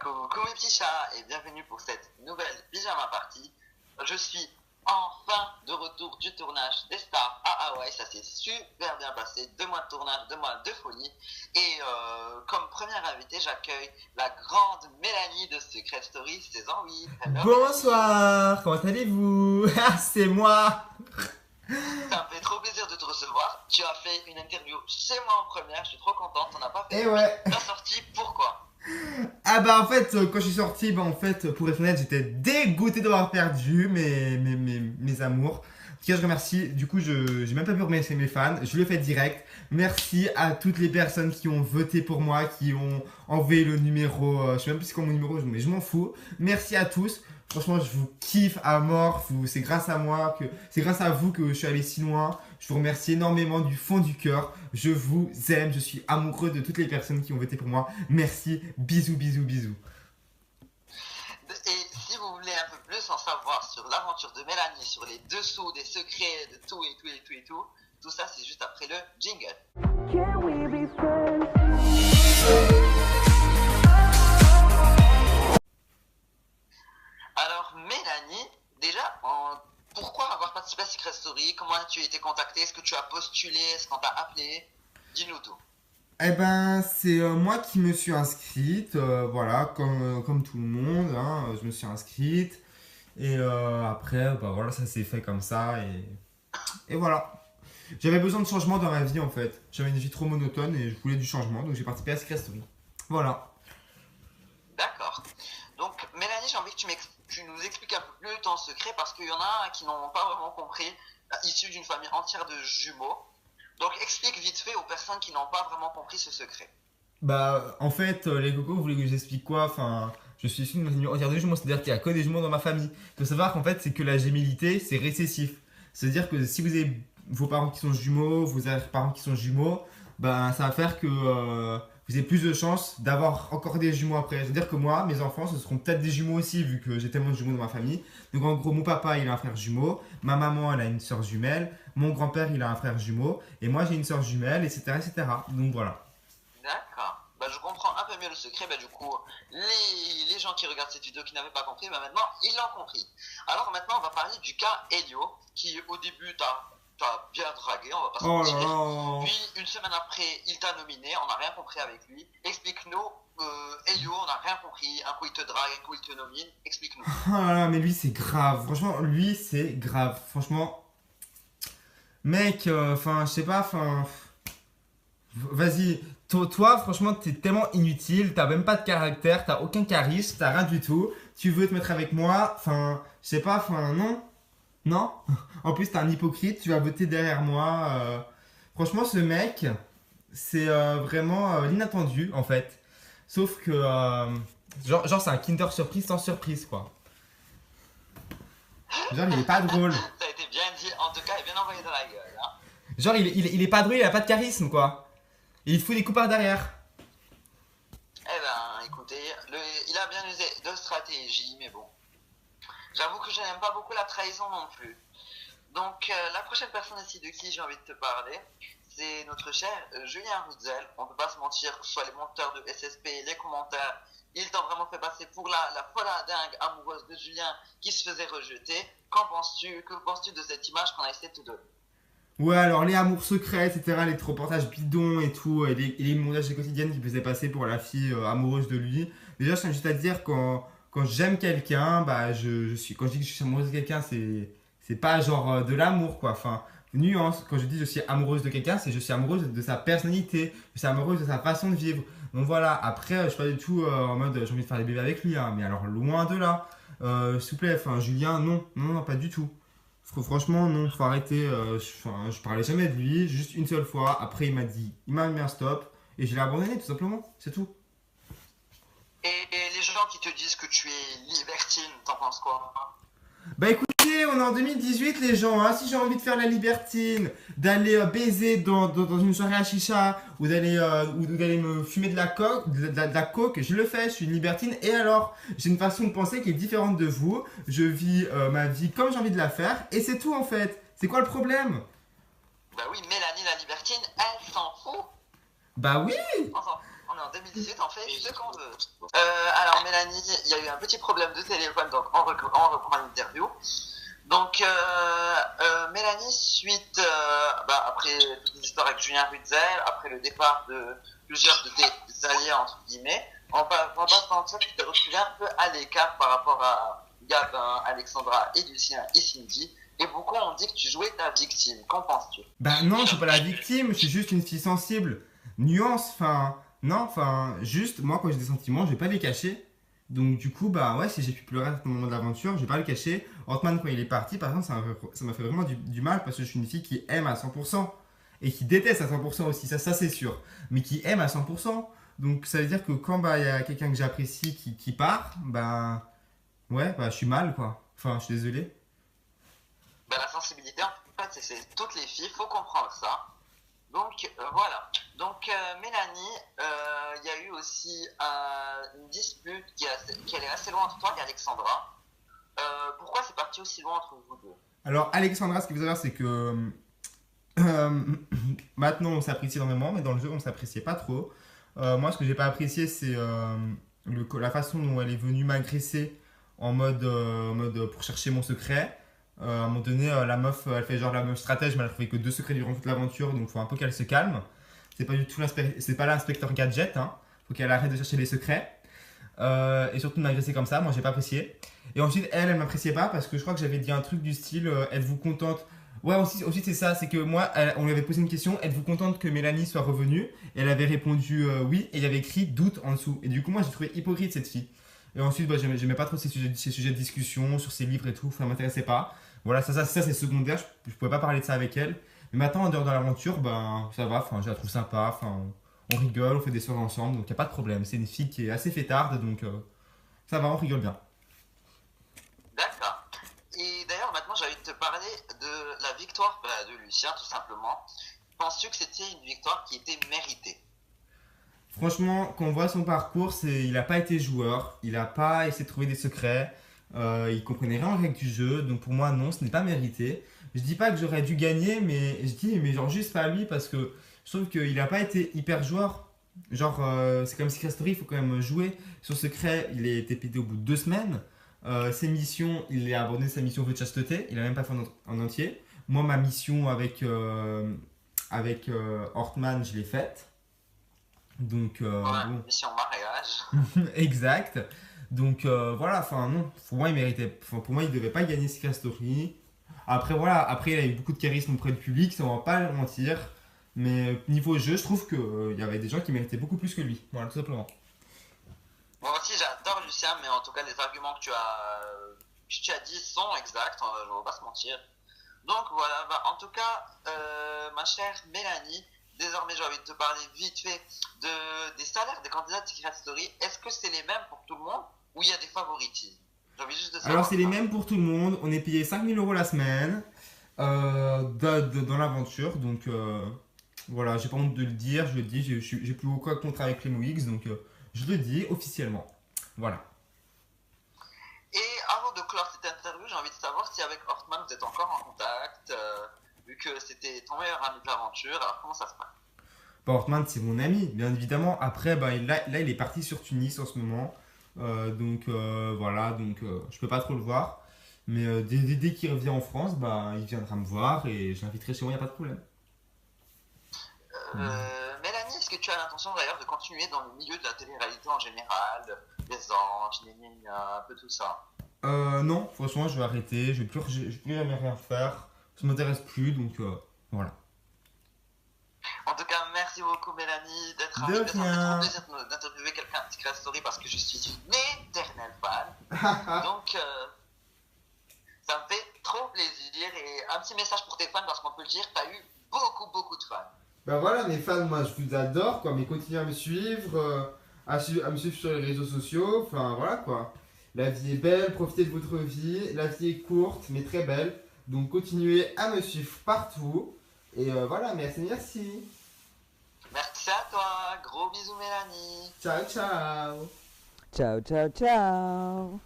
Coucou mes petits chats et bienvenue pour cette nouvelle pyjama party. Je suis enfin de retour du tournage des Stars à Hawaï. Ça s'est super bien passé. 2 mois de tournage, 2 mois de folie. Et comme première invitée, j'accueille la grande Mélanie de Secret Story saison 8. Hello, Bonsoir, comment allez-vous? Ah, c'est moi. Mélanie. Ça me fait trop plaisir de te recevoir. Tu as fait une interview chez moi en première. Je suis trop contente. On n'a pas fait Eh depuis ouais. la sortie. Pourquoi? Ah bah en fait, quand je suis sorti, bah en fait, pour être honnête, j'étais dégoûté d'avoir perdu mes amours. En tout cas, je remercie. Du coup, j'ai même pas pu remercier mes fans. Je le fais direct. Merci à toutes les personnes qui ont voté pour moi, qui ont envoyé le numéro. Je sais même plus c'est quoi mon numéro, mais je m'en fous. Merci à tous. Franchement, je vous kiffe à mort. C'est grâce à moi c'est grâce à vous que je suis allé si loin. Je vous remercie énormément du fond du cœur. Je vous aime. Je suis amoureux de toutes les personnes qui ont voté pour moi. Merci. Bisous, bisous, bisous. Et si vous voulez un peu plus en savoir sur l'aventure de Mélanie, sur les dessous des secrets, de tout et tout et tout et tout, tout ça c'est juste après le jingle. Can we be friends? Alors Mélanie, déjà, pourquoi avoir participé à Secret Story? Comment as-tu été contactée? Est-ce que tu as postulé? Est-ce qu'on t'a appelé? Dis-nous tout. Eh ben, c'est moi qui me suis inscrite. Voilà, comme tout le monde. Hein, je me suis inscrite. Et après, bah voilà, ça s'est fait comme ça. Et voilà. J'avais besoin de changement dans ma vie en fait. J'avais une vie trop monotone et je voulais du changement. Donc j'ai participé à Secret Story. Voilà. D'accord. Donc Mélanie, j'ai envie que tu nous expliques un peu plus ton secret parce qu'il y en a qui n'ont pas vraiment compris, issus d'une famille entière de jumeaux. Donc explique vite fait aux personnes qui n'ont pas vraiment compris ce secret. Bah, en fait, les cocos, vous voulez que j'explique quoi? Enfin, je suis issu d'une famille entière de jumeaux, c'est-à-dire qu'il y a que des jumeaux dans ma famille. Il faut savoir qu'en fait, c'est que la gémilité, c'est récessif. C'est-à-dire que si vous avez vos parents qui sont jumeaux, vos arrière-parents qui sont jumeaux, ben, ça va faire que vous avez plus de chances d'avoir encore des jumeaux après. C'est-à-dire que moi, mes enfants, ce seront peut-être des jumeaux aussi, vu que j'ai tellement de jumeaux dans ma famille. Donc, en gros, mon papa, il a un frère jumeau, ma maman, elle a une soeur jumelle, mon grand-père, il a un frère jumeau, et moi, j'ai une soeur jumelle, etc., etc. Donc, voilà. D'accord. Bah, je comprends un peu mieux le secret. Bah, du coup, les gens qui regardent cette vidéo qui n'avaient pas compris, bah, maintenant, ils l'ont compris. Alors maintenant, on va parler du cas Elio, qui au début t'a bien dragué, on va pas se Oh là mentir. là. Puis, une semaine après, il t'a nominé, on n'a rien compris avec lui. Explique-nous, Elio, on n'a rien compris. Un coup, il te drague, un coup, il te nomine. Explique-nous. Oh là là, mais lui c'est grave. Franchement, lui c'est grave. Franchement, mec, enfin, je sais pas, enfin, vas-y. Toi, franchement, t'es tellement inutile. T'as même pas de caractère, t'as aucun charisme, t'as rien du tout. Tu veux te mettre avec moi, enfin, je sais pas, enfin, non, non. En plus, t'es un hypocrite. Tu vas voter derrière moi. Franchement, ce mec, c'est vraiment l'inattendu en fait. Sauf que, genre c'est un Kinder surprise sans surprise quoi. Genre, il est pas drôle. Ça a été bien dit, en tout cas, et bien envoyé dans la gueule. Hein. Genre, il est pas drôle, il a pas de charisme, quoi. Et il te fout des coups par derrière. Eh ben, écoutez, il a bien usé de stratégie, mais bon. J'avoue que je n'aime pas beaucoup la trahison non plus. Donc, la prochaine personne ici de qui j'ai envie de te parler, c'est notre cher Julien Rutzel. On peut pas se mentir, que ce soit les monteurs de SSP, les commentaires, ils t'ont vraiment fait passer pour la folle dingue amoureuse de Julien qui se faisait rejeter. Qu'en penses-tu? Que penses-tu de cette image qu'on a essayé de te donner? Ouais, alors les amours secrets, etc., les reportages bidons et tout, et les montages quotidiennes qui faisaient passer pour la fille amoureuse de lui. Déjà, je tiens juste à te dire, quand j'aime quelqu'un, bah, je suis, quand je dis que je suis amoureuse de quelqu'un, c'est pas genre de l'amour, quoi. Enfin, nuance, quand je dis je suis amoureuse de quelqu'un, c'est je suis amoureuse de sa personnalité, je suis amoureuse de sa façon de vivre. Donc voilà, après, je suis pas du tout en mode j'ai envie de faire des bébés avec lui, hein, mais alors loin de là. S'il vous plaît, enfin, Julien, non, non, non, pas du tout. Franchement, non, faut arrêter. Je parlais jamais de lui, juste une seule fois. Après, il m'a mis un stop et je l'ai abandonné tout simplement. C'est tout. Et les gens qui te disent que tu es libertine, t'en penses quoi? Bah écoutez, on est en 2018 les gens. Hein. Si j'ai envie de faire la libertine, d'aller baiser dans une soirée à chicha ou d'aller me fumer de la coke, de la coke, je le fais. Je suis une libertine. Et alors, j'ai une façon de penser qui est différente de vous. Je vis ma vie comme j'ai envie de la faire et c'est tout en fait. C'est quoi le problème? Bah oui, Mélanie la libertine, elle s'en fout. Bah oui. On est en 2018, on fait ce qu'on veut. Alors Mélanie, il y a eu un petit problème de téléphone, donc on reprend l'interview. Donc Mélanie, suite, après toute l'histoire avec Julien Rutzel, après le départ de plusieurs de tes alliés, entre guillemets, on va pas se mentir, tu t'es retrouvé un peu à l'écart par rapport à Gabin, Alexandra et Lucien et Cindy. Et beaucoup ont dit que tu jouais ta victime. Qu'en penses-tu? Bah non, je suis pas la victime, je suis juste une fille sensible. Nuance, non, juste, moi quand j'ai des sentiments, je vais pas les cacher. Donc du coup, bah ouais, si j'ai pu pleurer à ce moment de l'aventure, je vais pas le cacher. Ortman, quand il est parti, par exemple, ça m'a fait vraiment du mal parce que je suis une fille qui aime à 100% et qui déteste à 100% aussi, ça c'est sûr, mais qui aime à 100%. Donc ça veut dire que quand bah il y a quelqu'un que j'apprécie qui part, bah ouais, bah je suis mal quoi. Enfin, je suis désolé. Ben, la sensibilité, en fait, c'est toutes les filles, faut comprendre ça. Donc voilà. Donc Mélanie, il y a eu aussi une dispute qui allait assez loin entre toi et Alexandra. Pourquoi c'est parti aussi loin entre vous deux? Alors Alexandra, ce qu'il faut savoir, c'est que maintenant on s'apprécie énormément, mais dans le jeu on s'appréciait pas trop. Moi, ce que j'ai pas apprécié, c'est la façon dont elle est venue m'agresser en mode pour chercher mon secret. À un moment donné, la meuf, elle fait genre la meuf stratège, mais elle a trouvé que 2 secrets durant toute l'aventure, donc faut un peu qu'elle se calme. C'est pas du tout c'est pas l'inspecteur Gadget, hein. Faut qu'elle arrête de chercher les secrets. Et surtout de m'agresser comme ça, moi j'ai pas apprécié. Et ensuite, elle m'appréciait pas parce que je crois que j'avais dit un truc du style êtes-vous contente. Ouais, aussi c'est ça, c'est que moi, on lui avait posé une question êtes-vous contente que Mélanie soit revenue? Et elle avait répondu oui, et il y avait écrit doute en dessous. Et du coup, moi j'ai trouvé hypocrite cette fille. Et ensuite, bah, j'aimais pas trop ces sujets de discussion sur ses livres et tout, ça m'intéressait pas. Voilà, ça c'est secondaire, je pouvais pas parler de ça avec elle. Mais maintenant, en dehors de l'aventure, ben ça va, enfin, je la trouve sympa, enfin, on rigole, on fait des soirées ensemble, donc y a pas de problème. C'est une fille qui est assez fêtarde, donc ça va, on rigole bien. D'accord. Et d'ailleurs, maintenant, j'ai envie de te parler de la victoire de Lucien, tout simplement. Penses-tu que c'était une victoire qui était méritée? Franchement, quand on voit son parcours, il a pas été joueur, il a pas essayé de trouver des secrets, il comprenait rien aux règles du jeu, donc pour moi, non, ce n'est pas mérité. Je dis pas que j'aurais dû gagner, mais je dis, mais genre juste pas lui, parce que je trouve qu'il a pas été hyper joueur. Genre, c'est comme Secret Story, il faut quand même jouer. Sur Secret, il a été pété au bout de 2 semaines. Ses missions, il a abandonné sa mission de chasteté, il a même pas fait en entier. Moi, ma mission avec Hortman, je l'ai faite. Donc, Ouais, bon. mission mariage. Exact. Donc, voilà, enfin, non. Pour moi, il méritait. Enfin, pour moi, il devait pas gagner Secret Story. Après, voilà, après, il a eu beaucoup de charisme auprès du public, ça on va pas le mentir. Mais niveau jeu, je trouve qu'il y avait des gens qui méritaient beaucoup plus que lui. Voilà, tout simplement. Moi aussi, j'adore Lucien, mais en tout cas, les arguments que tu as dit sont exacts, je ne vais pas se mentir. Donc voilà, en tout cas, ma chère Mélanie, désormais j'ai envie de te parler vite fait des salaires des candidats de Secret Story. Est-ce que c'est les mêmes pour tout le monde ou il y a des favoritismes? J'ai envie juste de savoir. Alors, c'est les ça. mêmes pour tout le monde. On est payé 5 000 € la semaine dans l'aventure. Donc, voilà, j'ai pas honte de le dire. Je le dis, j'ai plus aucun contrat avec les MOX. Donc, je le dis officiellement. Voilà. Et avant de clore cette interview, j'ai envie de savoir si avec Hortman vous êtes encore en contact, vu que c'était ton meilleur ami de l'aventure. Alors comment ça se passe? Bah, Hortman, c'est mon ami, bien évidemment. Après, bah, là, il est parti sur Tunis en ce moment. Donc, voilà, donc je peux pas trop le voir. Mais dès qu'il revient en France, bah, il viendra me voir et je l'inviterai chez moi, il n'y a pas de problème. Mélanie, est-ce que tu as l'intention d'ailleurs de continuer dans le milieu de la télé-réalité en général, les anges, un peu tout ça? Non, franchement, je vais arrêter. Je vais plus jamais rien faire. Ça m'intéresse plus, donc voilà. En tout cas, merci beaucoup Mélanie d'être De avec nous. Ça me fait rien. trop plaisir d'interviewer quelqu'un de Secret Story parce que je suis une éternelle fan. Donc, ça me fait trop plaisir. Et un petit message pour tes fans parce qu'on peut le dire, tu as eu beaucoup de fans. Bah voilà, mes fans, moi je vous adore, quoi, mais continuez à me suivre, à me suivre sur les réseaux sociaux, enfin voilà quoi. La vie est belle, profitez de votre vie, la vie est courte mais très belle, donc continuez à me suivre partout, et voilà, merci. Merci à toi. Gros bisous Mélanie. Ciao, ciao. Ciao, ciao, ciao.